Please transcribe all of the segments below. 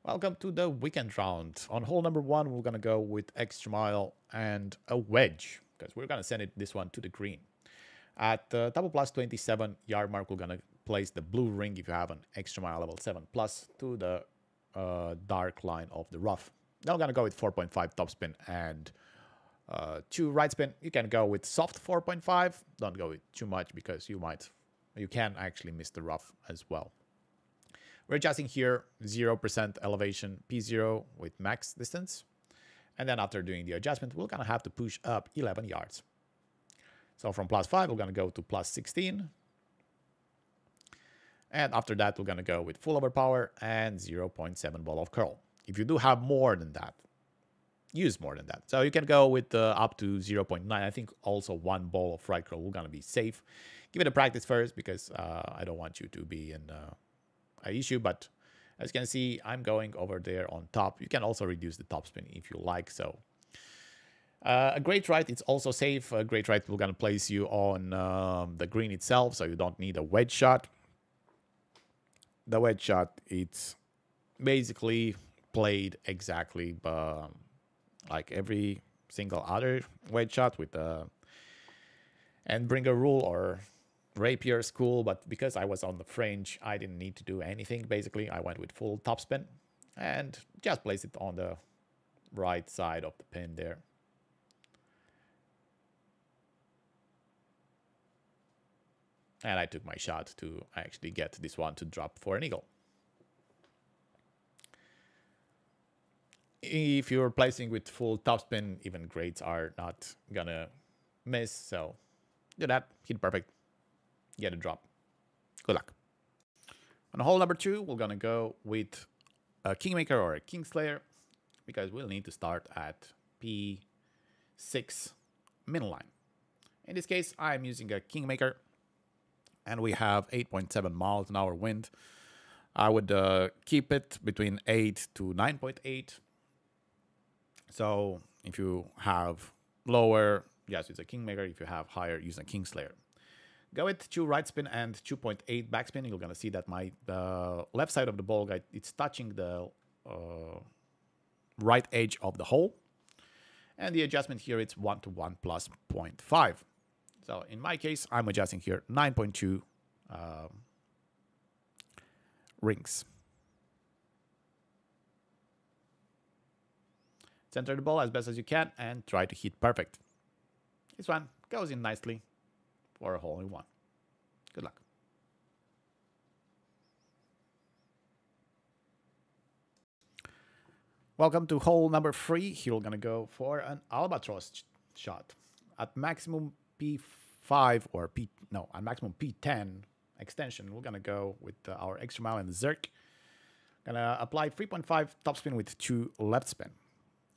Welcome to the weekend round. On hole number one, we're going to go with extra mile and a wedge because we're going to send this one to the green. At the double plus 27 yard mark, we're going to place the blue ring if you have an extra mile level 7 plus to the dark line of the rough. Then we're going to go with 4.5 topspin and 2 right spin. You can go with soft 4.5. Don't go with too much because you can actually miss the rough as well. We're adjusting here 0% elevation P0 with max distance. And then after doing the adjustment, we're going to have to push up 11 yards. So from plus 5, we're going to go to plus 16. And after that, we're going to go with full overpower and 0.7 ball of curl. If you do have more than that, use more than that. So you can go with up to 0.9. I think also 1 ball of right curl. We're going to be safe. Give it a practice first because I don't want you to be in an issue. But as you can see, I'm going over there on top. You can also reduce the topspin if you like. So a great right, it's also safe. A great right, we're going to place you on the green itself, so you don't need a wedge shot. The wedge shot, it's basically played exactly like every single other wedge shot with the Endbringer rule or Rapier school, but because I was on the fringe, I didn't need to do anything. Basically, I went with full topspin and just place it on the right side of the pin there. And I took my shot to actually get this one to drop for an eagle. If you're placing with full topspin, even greats are not gonna miss. So do that, hit perfect, get a drop. Good luck. On hole number 2, we're gonna go with a Kingmaker or a Kingslayer because we'll need to start at P6 middle line. In this case, I'm using a Kingmaker. And we have 8.7 miles an hour wind. I would keep it between 8 to 9.8. So if you have lower, yes, it's a Kingmaker. If you have higher, use a Kingslayer. Go with 2 right spin and 2.8 backspin. You're going to see that the left side of the ball guide, it's touching the right edge of the hole. And the adjustment here, it's 1 to 1 plus 0.5. So in my case, I'm adjusting here 9.2 rings. Center the ball as best as you can and try to hit perfect. This one goes in nicely for a hole in one. Good luck. Welcome to hole number 3. Here we're going to go for an albatross shot at maximum P5 or at maximum P10 extension. We're gonna go with our extra mile and the Zerk. Gonna apply 3.5 topspin with 2 left spin.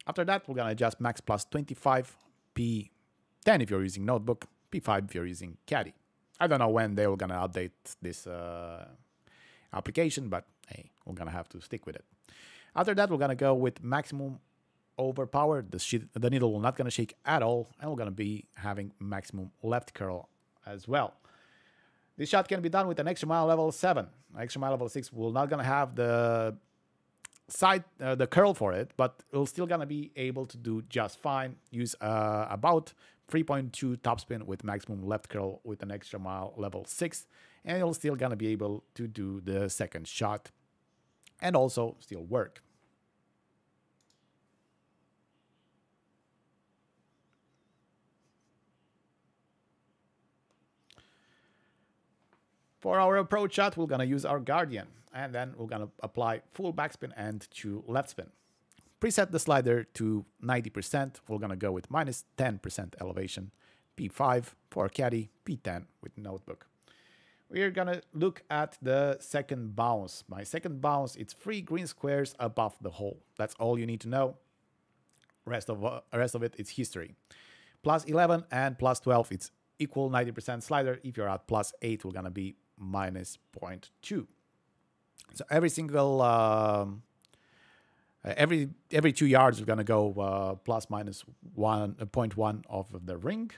After that, we're gonna adjust max plus 25 P10 if you're using notebook, P5 if you're using caddy. I don't know when they were gonna update this application, but hey, we're gonna have to stick with it. After that, we're gonna go with maximum overpower. The needle will not going to shake at all, and we're going to be having maximum left curl as well. This shot can be done with an extra mile level 7. Extra mile level 6 will not going to have the curl for it, but it'll still going to be able to do just fine. Use about 3.2 topspin with maximum left curl with an extra mile level 6, and you'll still going to be able to do the second shot and also still work. For our approach shot, we're going to use our Guardian, and then we're going to apply full backspin and 2 left spin. Preset the slider to 90%. We're going to go with minus 10% elevation, P5 for caddy, P10 with notebook. We're going to look at the second bounce. My second bounce, it's 3 green squares above the hole. That's all you need to know. Rest of it, it's history. Plus 11 and plus 12, it's equal 90% slider. If you're at plus 8, we're going to be minus 0.2. So every single every 2 yards we're going to go plus minus 0.1 of the ring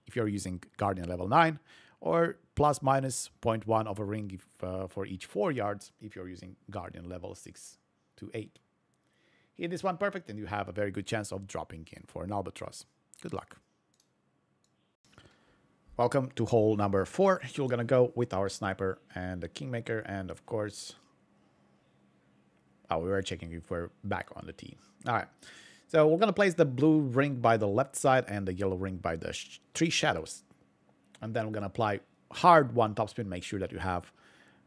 if you're using Guardian level 9, or plus minus 0.1 of a ring if, for each 4 yards if you're using Guardian level 6 to 8. Hit this one perfect and you have a very good chance of dropping in for an albatross. Good luck. Welcome to hole number 4. You're gonna go with our sniper and the kingmaker, and of course, we were checking if we're back on the tee. All right, so we're gonna place the blue ring by the left side and the yellow ring by the 3 shadows, and then we're gonna apply hard 1 topspin. Make sure that you have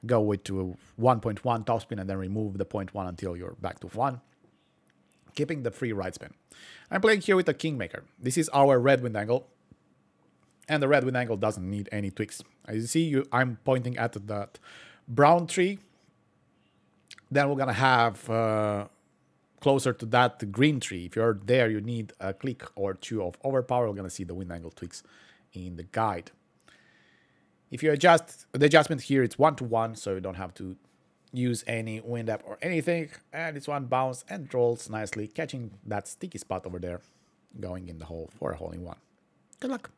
go with to 1.1 topspin and then remove the 0.1 until you're back to 1, keeping the free right spin. I'm playing here with the kingmaker. This is our red wind angle. And the red wind angle doesn't need any tweaks. As you see, I'm pointing at that brown tree. Then we're gonna have closer to that the green tree. If you're there, you need a click or 2 of overpower. We're gonna see the wind angle tweaks in the guide. If you adjust the adjustment here, it's 1-to-1, so you don't have to use any wind up or anything. And it's 1 bounce and rolls nicely, catching that sticky spot over there, going in the hole for a hole in 1. Good luck.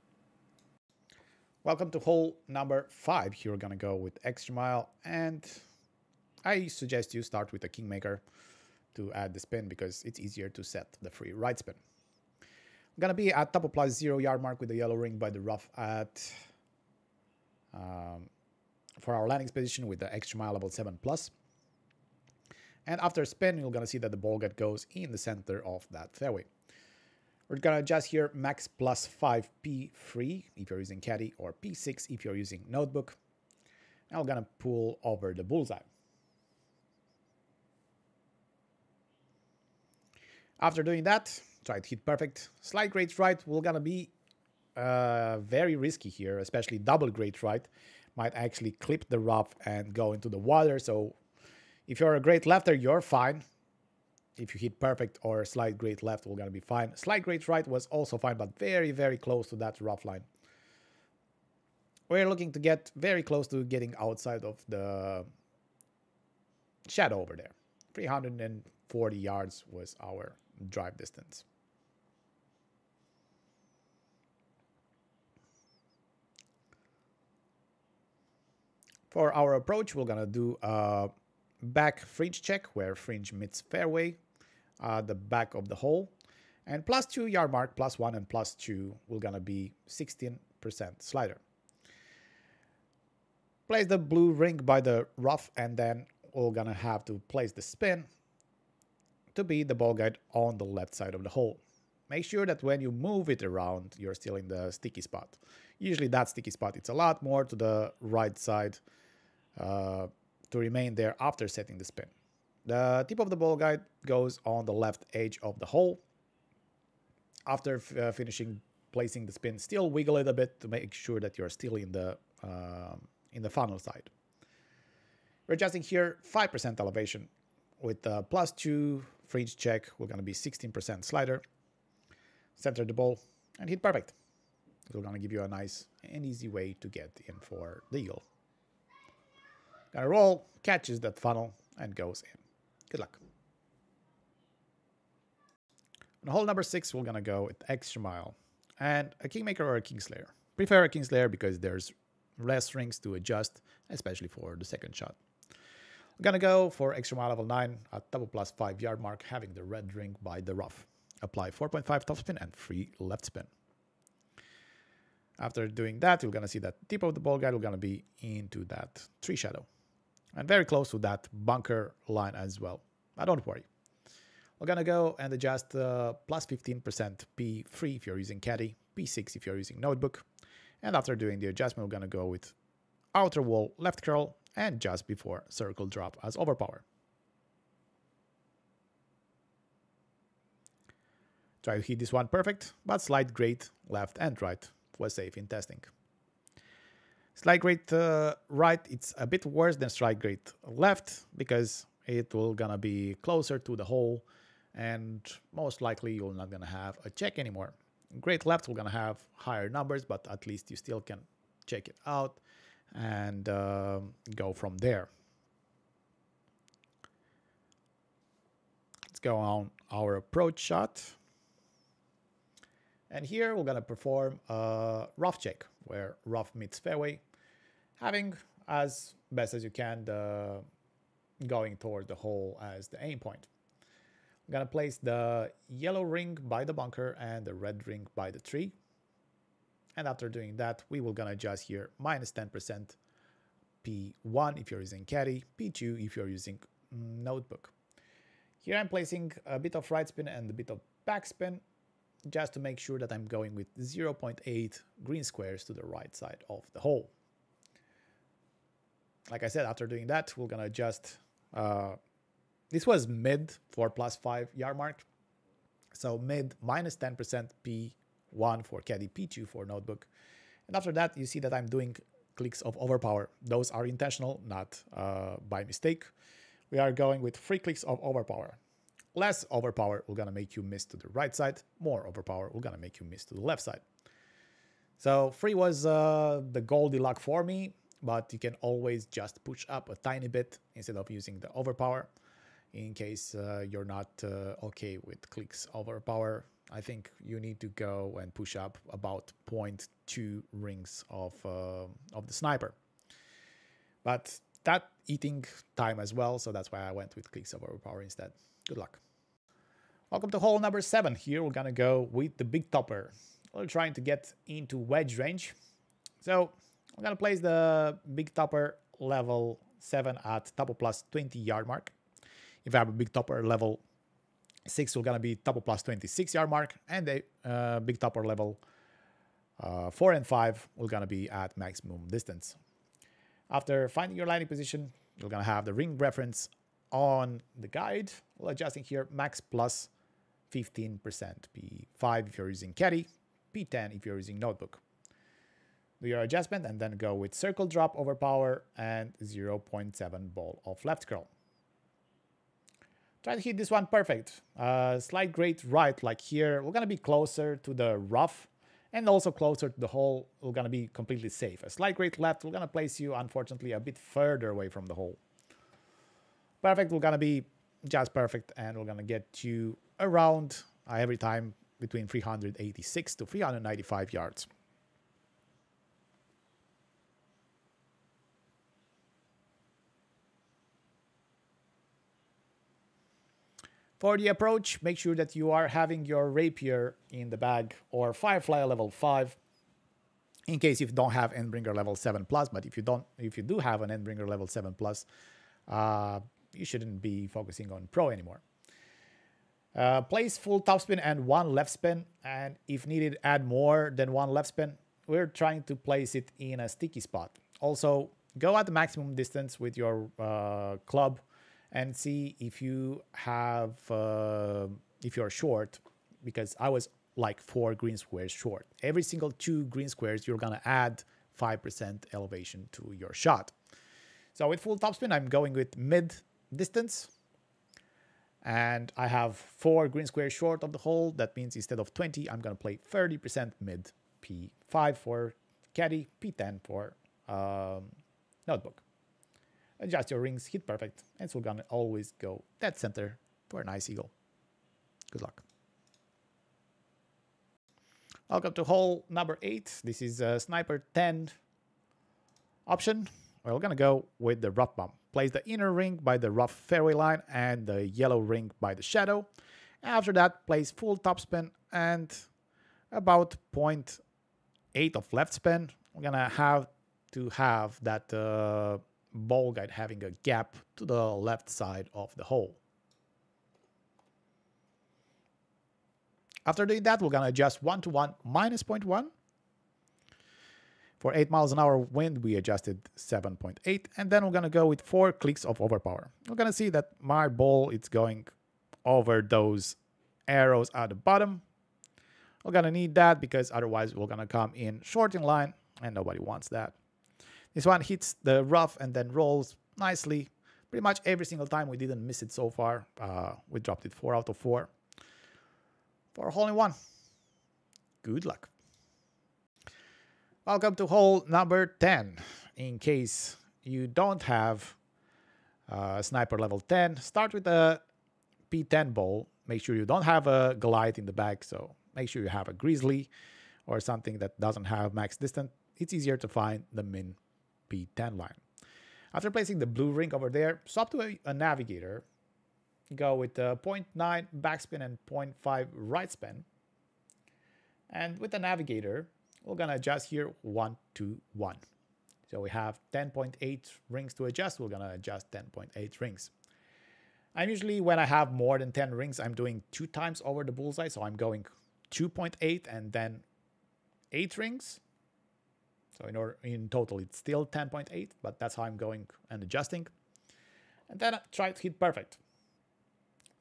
Welcome to hole number 5. Here we're gonna go with extra mile, and I suggest you start with the kingmaker to add the spin because it's easier to set the free right spin. I'm gonna be at top of plus 0 yard mark with the yellow ring by the rough at for our landing position with the extra mile level 7+. And after spin, you're gonna see that the ball guide goes in the center of that fairway. We're gonna adjust here max plus 5 P3 if you're using caddy, or P6 if you're using notebook. And we're gonna pull over the bullseye. After doing that, try to hit perfect. Slide great right will gonna be very risky here, especially double great right. Might actually clip the rough and go into the water. So if you're a great lefter, you're fine. If you hit perfect or slide great left, we're gonna be fine. Slide great right was also fine, but very, very close to that rough line. We're looking to get very close to getting outside of the shadow over there. 340 yards was our drive distance. For our approach, we're gonna do a back fringe check where fringe meets fairway, the back of the hole, and plus 2 yard mark, plus 1 and plus 2 will gonna be 16% slider. Place the blue ring by the rough, and then we're gonna have to place the spin to be the ball guide on the left side of the hole. Make sure that when you move it around, you're still in the sticky spot. Usually that sticky spot, it's a lot more to the right side to remain there after setting the spin. The tip of the ball guide goes on the left edge of the hole. After finishing placing the spin, still wiggle it a bit to make sure that you're still in the funnel side. We're adjusting here 5% elevation with plus 2 fringe check. We're going to be 16% slider. Center the ball and hit perfect. It's going to give you a nice and easy way to get in for the eagle. Gonna roll, catches that funnel, and goes in. Good luck. On hole number 6, we're gonna go with extra mile and a kingmaker or a kingslayer. Prefer a kingslayer because there's less rings to adjust, especially for the second shot. I'm gonna go for extra mile level 9 at double plus 5 yard mark, having the red ring by the rough. Apply 4.5 topspin and 3 left spin. After doing that, you're gonna see that tip of the ball guide will gonna be into that tree shadow. And very close to that bunker line as well. But don't worry. We're gonna go and adjust plus 15% P3 if you're using caddy, P6 if you're using notebook. And after doing the adjustment, we're gonna go with outer wall left curl and just before circle drop as overpower. Try to hit this one perfect, but slide great left and right was safe in testing. Slide great right, it's a bit worse than slide great left because it will gonna be closer to the hole and most likely you're not gonna have a check anymore. Great left, we're gonna have higher numbers, but at least you still can check it out and go from there. Let's go on our approach shot. And here we're gonna perform a rough check where rough meets fairway, having as best as you can going toward the hole as the aim point. I'm gonna place the yellow ring by the bunker and the red ring by the tree. And after doing that, we will gonna adjust here minus 10% P1 if you're using caddy, P2 if you're using notebook. Here I'm placing a bit of right spin and a bit of back spin just to make sure that I'm going with 0.8 green squares to the right side of the hole. Like I said, after doing that, we're gonna adjust. This was mid for +5 yard mark. So mid minus 10% P1 for caddy, P2 for notebook. And after that, you see that I'm doing clicks of overpower. Those are intentional, not by mistake. We are going with 3 clicks of overpower. Less overpower will gonna make you miss to the right side. More overpower will gonna make you miss to the left side. So 3 was the Goldilocks for me, but you can always just push up a tiny bit instead of using the overpower. In case you're not okay with clicks overpower, I think you need to go and push up about 0.2 rings of the sniper. But that eating time as well, so that's why I went with clicks of overpower instead. Good luck. Welcome to hole number 7. Here we're gonna go with the big topper. We're trying to get into wedge range. So I'm gonna place the big topper level 7 at topo plus 20 yard mark. If I have a big topper level 6, we're gonna be topo plus 26 yard mark, and the big topper level 4 and 5 we're gonna be at maximum distance. After finding your landing position, you're gonna have the ring reference on the guide. We're adjusting here max plus 15%, P5 if you're using caddy, P10 if you're using notebook. Do your adjustment and then go with circle drop overpower and 0.7 ball of left curl. Try to hit this one perfect. Slight grade right, like here. We're gonna be closer to the rough and also closer to the hole. We're gonna be completely safe. A slight grade left, we're gonna place you, unfortunately, a bit further away from the hole. Perfect, we're gonna be just perfect, and we're gonna get you around every time between 386 to 395 yards. For the approach, make sure that you are having your rapier in the bag or firefly level 5 in case you don't have Endbringer level 7+, but if you do have an Endbringer level 7+, you shouldn't be focusing on pro anymore. Place full topspin and 1 left spin, and if needed, add more than 1 left spin. We're trying to place it in a sticky spot. Also, go at the maximum distance with your club and see if you have if you're short, because I was like 4 green squares short. Every single 2 green squares, you're gonna add 5% elevation to your shot. So with full topspin, I'm going with mid distance, and I have 4 green squares short of the hole. That means instead of 20, I'm gonna play 30% mid, P5 for caddy, P10 for notebook. Adjust your rings, hit perfect, and so we're gonna always go dead center for a nice eagle. Good luck. Welcome to hole number 8. This is a sniper 10 option. We're gonna go with the rough bump. Place the inner ring by the rough fairway line and the yellow ring by the shadow. After that, place full topspin and about 0.8 of left spin. We're gonna have to have that ball guide having a gap to the left side of the hole. After doing that, we're gonna adjust 1 to 1 minus 0.1. For 8 miles an hour wind, we adjusted 7.8, and then we're gonna go with 4 clicks of overpower. We're gonna see that my ball is going over those arrows at the bottom. We're gonna need that because otherwise we're gonna come in short in line, and nobody wants that. This one hits the rough and then rolls nicely. Pretty much every single time we didn't miss it so far. We dropped it 4 out of 4 for a hole in one. Good luck. Welcome to hole number 10. In case you don't have sniper level 10, start with a P10 ball. Make sure you don't have a Goliath in the back, so make sure you have a Grizzly or something that doesn't have max distance. It's easier to find the min P10 line. After placing the blue ring over there, swap to a navigator. go with 0.9 backspin and 0.5 right spin. And with the navigator, we're gonna adjust here 1, 2, 1. So we have 10.8 rings to adjust. We're gonna adjust 10.8 rings. I'm usually, when I have more than 10 rings, I'm doing 2 times over the bullseye. So I'm going 2.8 and then 8 rings. So in total, it's still 10.8, but that's how I'm going and adjusting. And then I try to hit perfect.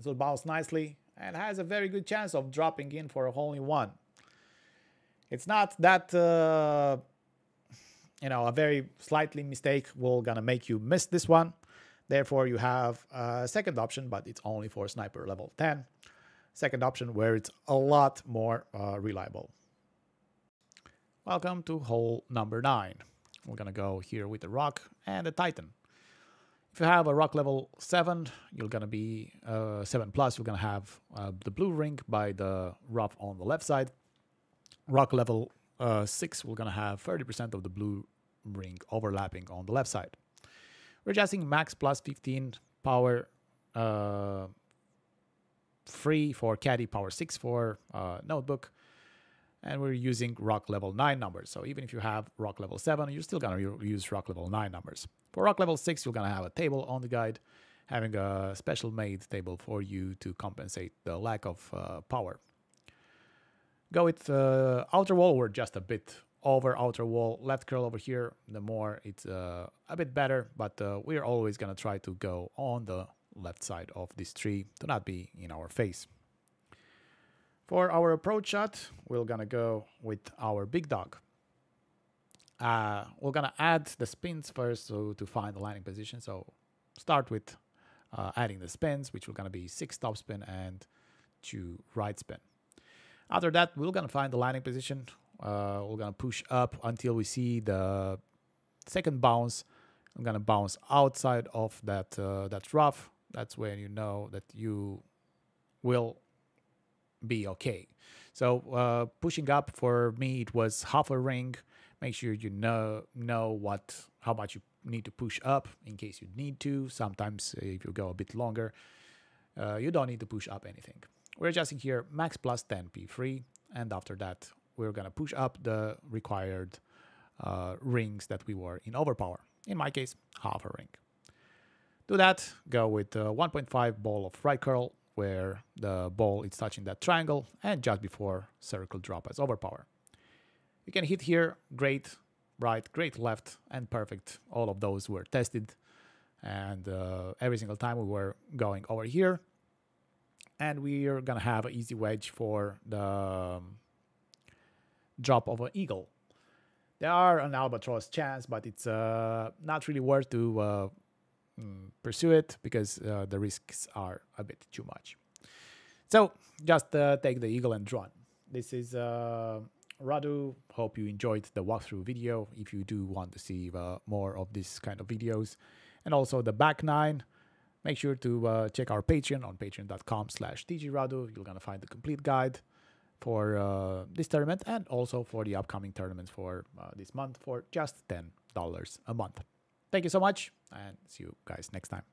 So it bounces nicely and has a very good chance of dropping in for a hole in one. It's not that, a very slightly mistake will gonna make you miss this one. Therefore, you have a second option, but it's only for sniper level 10. Second option where it's a lot more reliable. Welcome to hole number 9. We're gonna go here with the rock and the titan. If you have a rock level 7, you're gonna be 7 plus. You're gonna have the blue ring by the rough on the left side. Rock level 6, we're gonna have 30% of the blue ring overlapping on the left side. We're adjusting max plus 15 power 3 for caddy, power 6 for notebook, and we're using rock level 9 numbers. So even if you have rock level 7, you're still gonna use rock level 9 numbers. For rock level 6, you're gonna have a table on the guide, having a special made table for you to compensate the lack of power. Go with outer wall. We're just a bit over outer wall. Left curl over here. The more it's a bit better, but we're always gonna try to go on the left side of this tree to not be in our face. For our approach shot, we're gonna go with our big dog. We're gonna add the spins first to find the landing position. So start with adding the spins, which are gonna be 6 top spin and 2 right spin. After that, we're gonna find the landing position. We're gonna push up until we see the second bounce. I'm gonna bounce outside of that rough. That's when you know that you will be okay. So pushing up for me, it was half a ring. Make sure you know how much you need to push up in case you need to. Sometimes if you go a bit longer, you don't need to push up anything. We're adjusting here max plus 10 P3, and after that we're gonna push up the required rings that we were in overpower. In my case, half a ring. Do that, go with 1.5 ball of right curl, where the ball is touching that triangle, and just before circle drop as overpower. You can hit here, great right, great left, and perfect. All of those were tested, and every single time we were going over here. And we are gonna have an easy wedge for the drop of an eagle. There are an albatross chance, but it's not really worth to pursue it because the risks are a bit too much. So just take the eagle and run. This is Radu. Hope you enjoyed the walkthrough video. If you do want to see more of this kind of videos and also the back 9, make sure to check our Patreon on patreon.com/tgradu. You're gonna find the complete guide for this tournament and also for the upcoming tournaments for this month for just $10 a month. Thank you so much, and see you guys next time.